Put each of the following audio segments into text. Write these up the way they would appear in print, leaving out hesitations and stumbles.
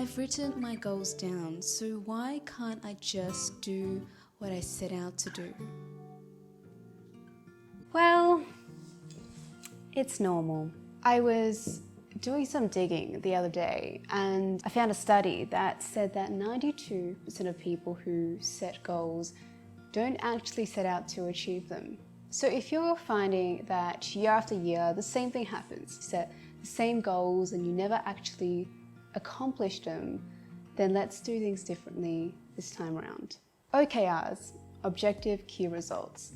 I've written my goals down, so why can't I just do what I set out to do? Well, it's normal. I was doing some digging the other day and I found a study that said that 92% of people who set goals don't actually set out to achieve them. So if you're finding that year after year the same thing happens, you set the same goals and you never actually accomplish them, then let's do things differently this time around. OKRs, Objective Key Results.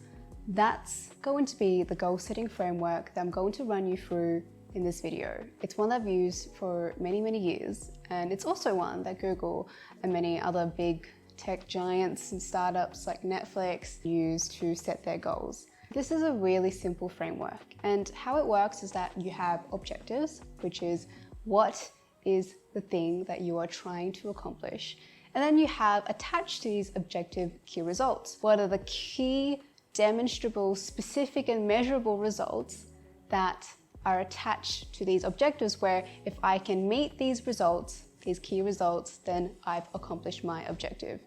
That's going to be the goal setting framework that I'm going to run you through in this video. It's one that I've used for many years, and it's also one that Google and many other big tech giants and startups like Netflix use to set their goals. This is a really simple framework, and how it works is that you have objectives, which is what is the thing that you are trying to accomplish, and then you have attached to these objective key results. What are the key, demonstrable, specific and measurable results that are attached to these objectives, where if I can meet these results, these key results, then I've accomplished my objective.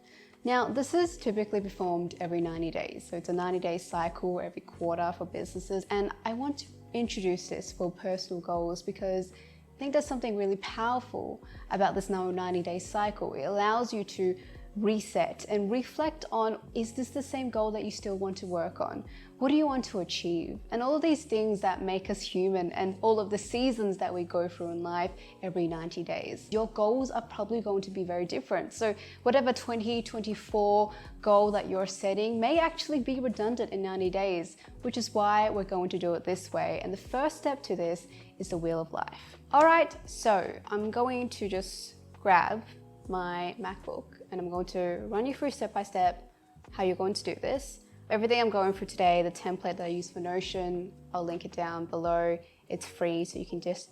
Now, this is typically performed every 90 days. So it's a 90-day cycle every quarter for businesses. And I want to introduce this for personal goals because I think there's something really powerful about this 90-day cycle. It allows you to reset and reflect on, is this the same goal that you still want to work on? What do you want to achieve? And all of these things that make us human and all of the seasons that we go through in life every 90 days. Your goals are probably going to be very different. So whatever 2024 goal that you're setting may actually be redundant in 90 days, which is why we're going to do it this way. And the first step to this is the Wheel of Life. All right, so I'm going to just grab my MacBook and I'm going to run you through step by step how you're going to do this. Everything I'm going through today, the template that I use for Notion, I'll link it down below. It's free, so you can just,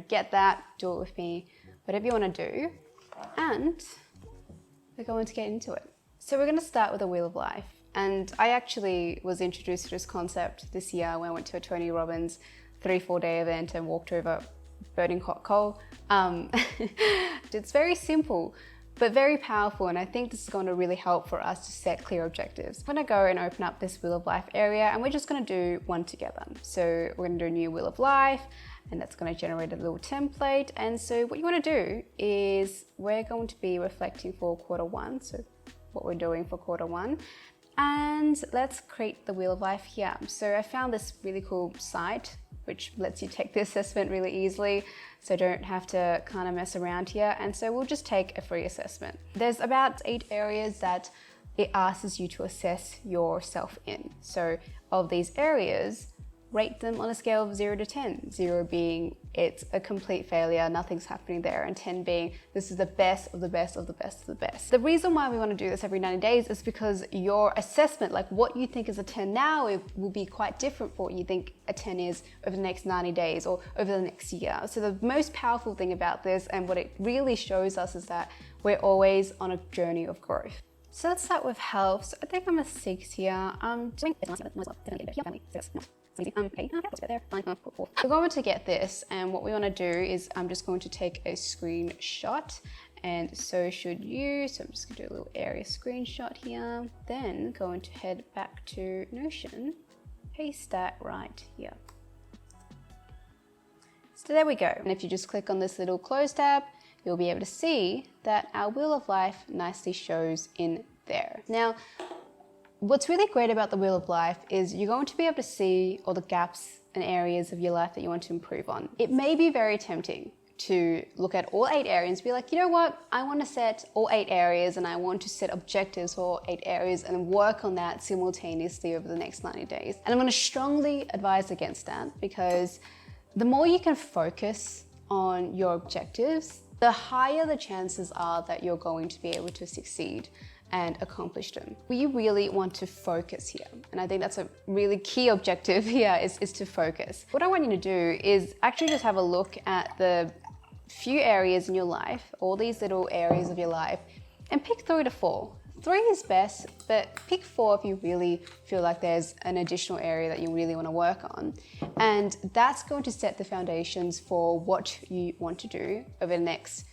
get that, do it with me, whatever you want to do. And we're going to get into it. So we're going to start with the Wheel of Life. And I actually was introduced to this concept this year when I went to a Tony Robbins 3-4 day event and walked over burning hot coal. It's very simple, but very powerful, and I think this is going to really help for us to set clear objectives. I'm going to go and open up this Wheel of Life area, and we're just going to do one together. So we're going to do a new Wheel of Life, and that's going to generate a little template. And so what you want to do is we're going to be reflecting for quarter one, so what we're doing for quarter one. And let's create the Wheel of Life here. So I found this really cool site which lets you take the assessment really easily, so don't have to kind of mess around here. And so we'll just take a free assessment. There's about 8 areas that it asks you to assess yourself in. So of these areas, rate them on a scale of 0 to 10. 0 being it's a complete failure, nothing's happening there, and 10 being this is the best of the best of the best of the best. The reason why we want to do this every 90 days is because your assessment, like what you think is a 10 now, it will be quite different for what you think a 10 is over the next 90 days or over the next year. So the most powerful thing about this and what it really shows us is that we're always on a journey of growth. So let's start with health. So I think I'm a 6 here. We're going to get this, and what we want to do is I'm just going to take a screenshot, and so should you. So I'm just going to do a little area screenshot here, then going to head back to Notion, paste that right here. So there we go. And if you just click on this little close tab, you'll be able to see that our Wheel of Life nicely shows in there. Now, what's really great about the Wheel of Life is you're going to be able to see all the gaps and areas of your life that you want to improve on. It may be very tempting to look at all 8 areas and be like, you know what, I want to set all 8 areas and I want to set objectives for all 8 areas and work on that simultaneously over the next 90 days. And I'm going to strongly advise against that, because the more you can focus on your objectives, the higher the chances are that you're going to be able to succeed and accomplish them. We really want to focus here. And I think that's a really key objective here is to focus. What I want you to do is actually just have a look at the few areas in your life, all these little areas of your life, and pick 3 to 4. 3 is best, but pick 4 if you really feel like there's an additional area that you really want to work on. And that's going to set the foundations for what you want to do over the next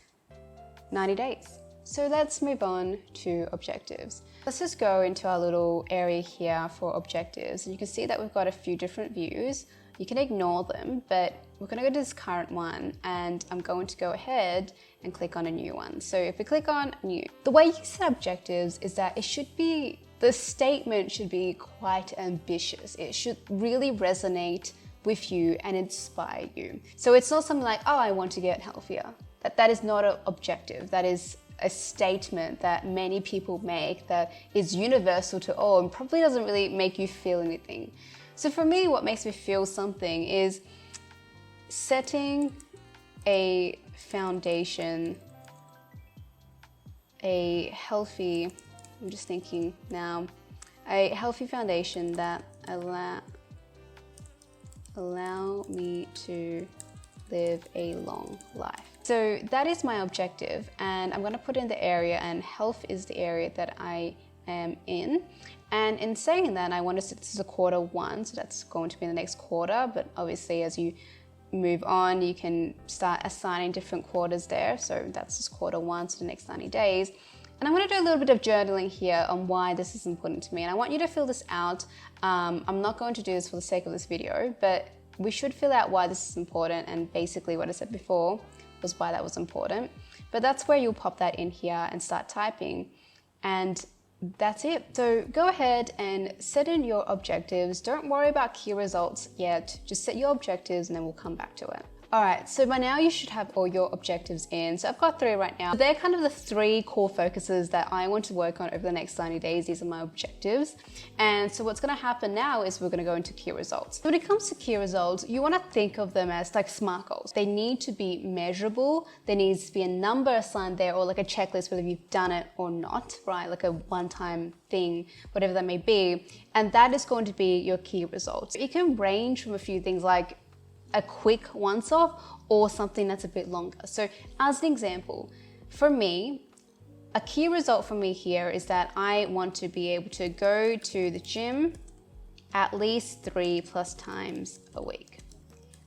90 days. So let's move on to objectives. Let's just go into our little area here for objectives. And you can see that we've got a few different views. You can ignore them, but we're going to go to this current one, and I'm going to go ahead and click on a new one. So if we click on new, the way you set objectives is that the statement should be quite ambitious. It should really resonate with you and inspire you. So it's not something like, oh, I want to get healthier. That is not an objective. That is a statement that many people make that is universal to all and probably doesn't really make you feel anything. So for me, what makes me feel something is setting a foundation, a healthy foundation that allow me to live a long life. So that is my objective, and I'm going to put in the area, and health is the area that I am in. And in saying that, I want to set this as a quarter one, so that's going to be the next quarter, but obviously as you move on, you can start assigning different quarters there. So that's just quarter one, so the next 90 days. And I'm going to do a little bit of journaling here on why this is important to me. And I want you to fill this out. I'm not going to do this for the sake of this video, but we should fill out why this is important. And basically what I said before was why that was important. But that's where you'll pop that in here and start typing. And that's it. So go ahead and set in your objectives. Don't worry about key results yet. Just set your objectives and then we'll come back to it. All right, so by now you should have all your objectives in. So I've got 3 right now. They're kind of the 3 core focuses that I want to work on over the next 90 days. These are my objectives. And so what's gonna happen now is we're gonna go into key results. So when it comes to key results, you wanna think of them as like SMART goals. They need to be measurable. There needs to be a number assigned there, or like a checklist, whether you've done it or not, right? Like a one-time thing, whatever that may be. And that is going to be your key results. It can range from a few things like a quick once-off or something that's a bit longer. So as an example, for me, a key result for me here is that I want to be able to go to the gym at least 3+ times a week.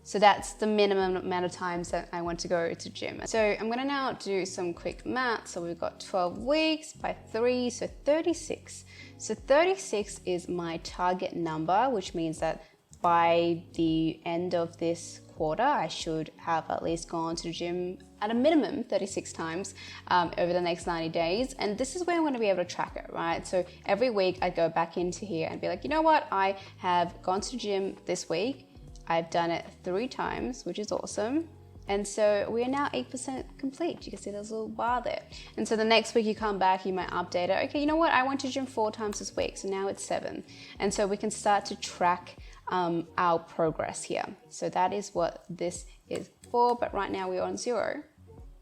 So that's the minimum amount of times that I want to go to gym. So I'm gonna now do some quick math. So we've got 12 weeks by 3, so 36. So 36 is my target number, which means that by the end of this quarter, I should have at least gone to the gym at a minimum 36 times over the next 90 days. And this is where I'm going to be able to track it, right? So every week I go back into here and be like, you know what? I have gone to the gym this week. I've done it 3 times, which is awesome. And so we are now 8% complete. You can see there's a little bar there. And so the next week you come back, you might update it. Okay, you know what? I went to the gym 4 times this week. So now it's 7. And so we can start to track our progress here. So that is what this is for. But right now we're on 0,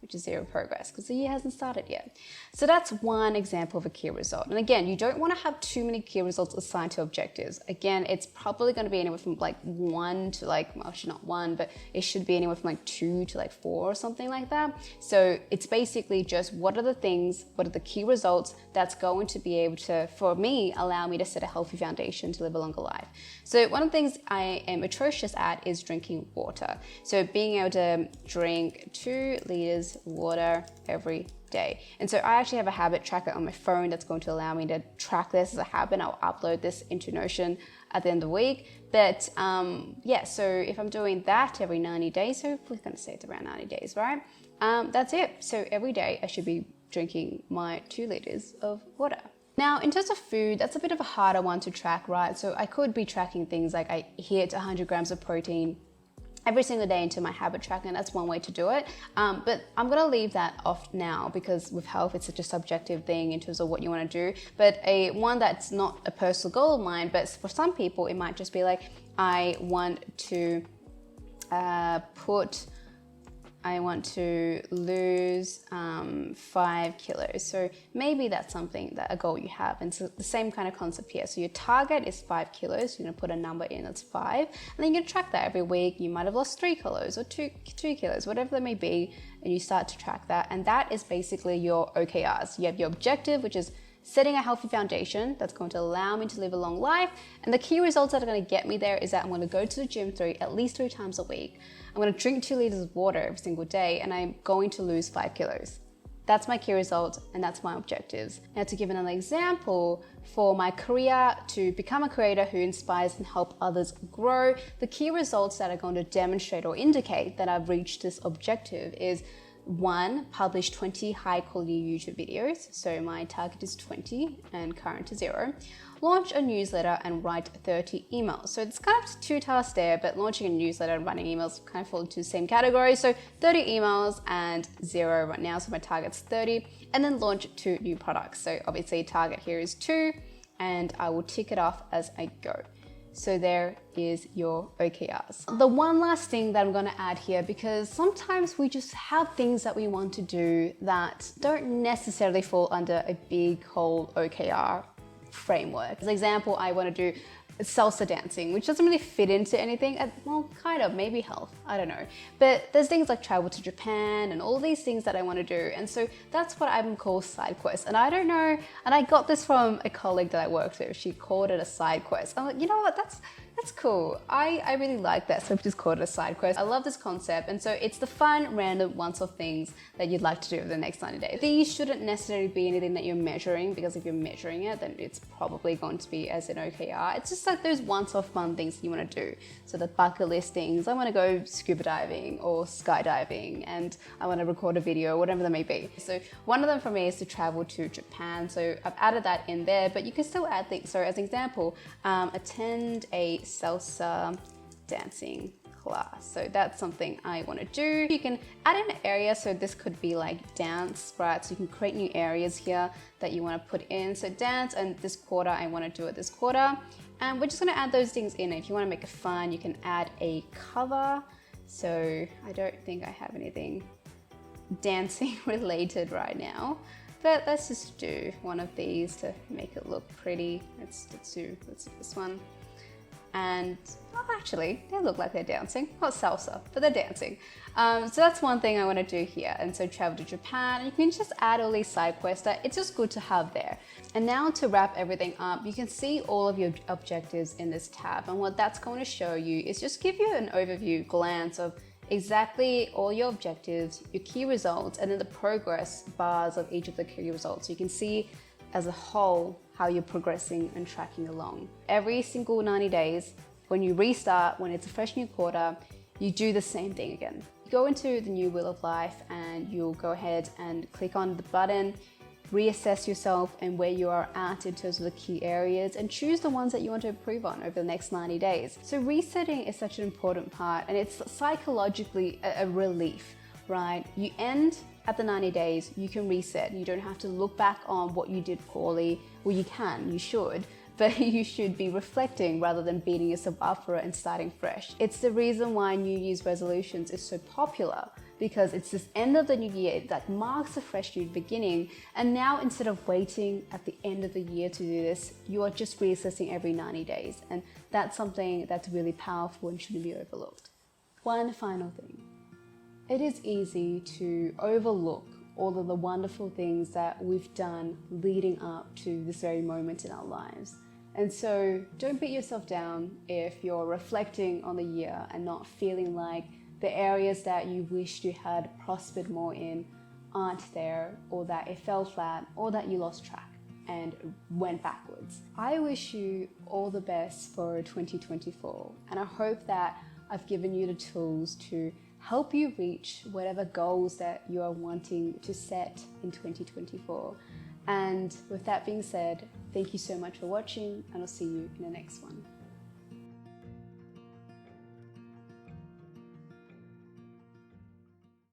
which is 0 progress because the year hasn't started yet. So that's one example of a key result. And again, you don't want to have too many key results assigned to objectives. Again, it's probably going to be anywhere from like 1 to like, well, actually not 1, but it should be anywhere from like 2 to like 4 or something like that. So it's basically just what are the key results that's going to be able to, for me, allow me to set a healthy foundation to live a longer life. So one of the things I am atrocious at is drinking water. So being able to drink 2 liters water every day. And so I actually have a habit tracker on my phone that's going to allow me to track this as a habit. I'll upload this into Notion at the end of the week. But yeah, so if I'm doing that every 90 days, so we're going to say it's around 90 days, right? That's it. So every day I should be drinking my 2 liters of water. Now, in terms of food, that's a bit of a harder one to track, right? So I could be tracking things like I hit 100 grams of protein every single day into my habit tracker, and that's one way to do it. But I'm gonna leave that off now because with health, it's such a subjective thing in terms of what you wanna do. But one that's not a personal goal of mine, but for some people, it might just be like, I want to lose 5 kilos. So maybe that's something a goal you have. And so the same kind of concept here. So your target is 5 kilos. You're gonna put a number in that's 5. And then you're gonna track that every week. You might have lost 3 kilos or 2 kilos, whatever that may be. And you start to track that. And that is basically your OKRs. You have your objective, which is setting a healthy foundation that's going to allow me to live a long life. And the key results that are going to get me there is that I'm going to go to the gym at least 3 times a week. I'm going to drink 2 liters of water every single day, and I'm going to lose 5 kilos. That's my key results and that's my objectives. Now, to give another example, for my career, to become a creator who inspires and help others grow, the key results that are going to demonstrate or indicate that I've reached this objective is 1, publish 20 high quality YouTube videos. So my target is 20 and current is 0. Launch a newsletter and write 30 emails. So it's kind of 2 tasks there, but launching a newsletter and writing emails kind of fall into the same category. So 30 emails and 0 right now. So my target's 30, and then launch 2 new products. So obviously target here is 2, and I will tick it off as I go. So there is your OKRs. The one last thing that I'm going to add here, because sometimes we just have things that we want to do that don't necessarily fall under a big whole OKR framework. As an example, I want to do salsa dancing, which doesn't really fit into anything. Well, kind of, maybe health, I don't know. But there's things like travel to Japan and all these things that I want to do. And so that's what I would call side quests. And I don't know, and I got this from a colleague that I worked with. She called it a side quest. I'm like, you know what, that's cool. I really like that, so I've just called it a side quest. I love this concept, and so it's the fun, random, once-off things that you'd like to do over the next 90 days. These shouldn't necessarily be anything that you're measuring, because if you're measuring it, then it's probably going to be as an OKR. It's just like those once-off fun things you want to do. So the bucket list things, I want to go scuba diving or skydiving, and I want to record a video, whatever that may be. So one of them for me is to travel to Japan. So I've added that in there, but you can still add things. So as an example, attend a salsa dancing class. So that's something I want to do. You can add in an area. So this could be like dance, right? So you can create new areas here that you want to put in. So dance, and this quarter, I want to do it this quarter. And we're just going to add those things in. If you want to make it fun, you can add a cover. So I don't think I have anything dancing related right now, but let's just do one of these to make it look pretty. Let's do this one. And oh, actually, they look like they're dancing. Not salsa, but they're dancing. So that's one thing I want to do here. And so travel to Japan. You can just add all these side quests that it's just good to have there. And now to wrap everything up, you can see all of your objectives in this tab. And what that's going to show you is just give you an overview glance of exactly all your objectives, your key results, and then the progress bars of each of the key results. So you can see as a whole how you're progressing and tracking along. Every single 90 days, when you restart, when it's a fresh new quarter, you do the same thing again. You go into the new Wheel of Life and you'll go ahead and click on the button, reassess yourself and where you are at in terms of the key areas, and choose the ones that you want to improve on over the next 90 days. So resetting is such an important part, and it's psychologically a relief, right? You end at the 90 days, you can reset. You don't have to look back on what you did poorly. Well, you can, you should, but you should be reflecting rather than beating yourself up for it and starting fresh. It's the reason why New Year's resolutions is so popular, because it's this end of the new year that marks a fresh new beginning. And now, instead of waiting at the end of the year to do this, you are just reassessing every 90 days. And that's something that's really powerful and shouldn't be overlooked. One final thing. It is easy to overlook all of the wonderful things that we've done leading up to this very moment in our lives. And so don't beat yourself down if you're reflecting on the year and not feeling like the areas that you wished you had prospered more in aren't there, or that it fell flat, or that you lost track and went backwards. I wish you all the best for 2024, and I hope that I've given you the tools to help you reach whatever goals that you are wanting to set in 2024. And with that being said, thank you so much for watching, and I'll see you in the next one.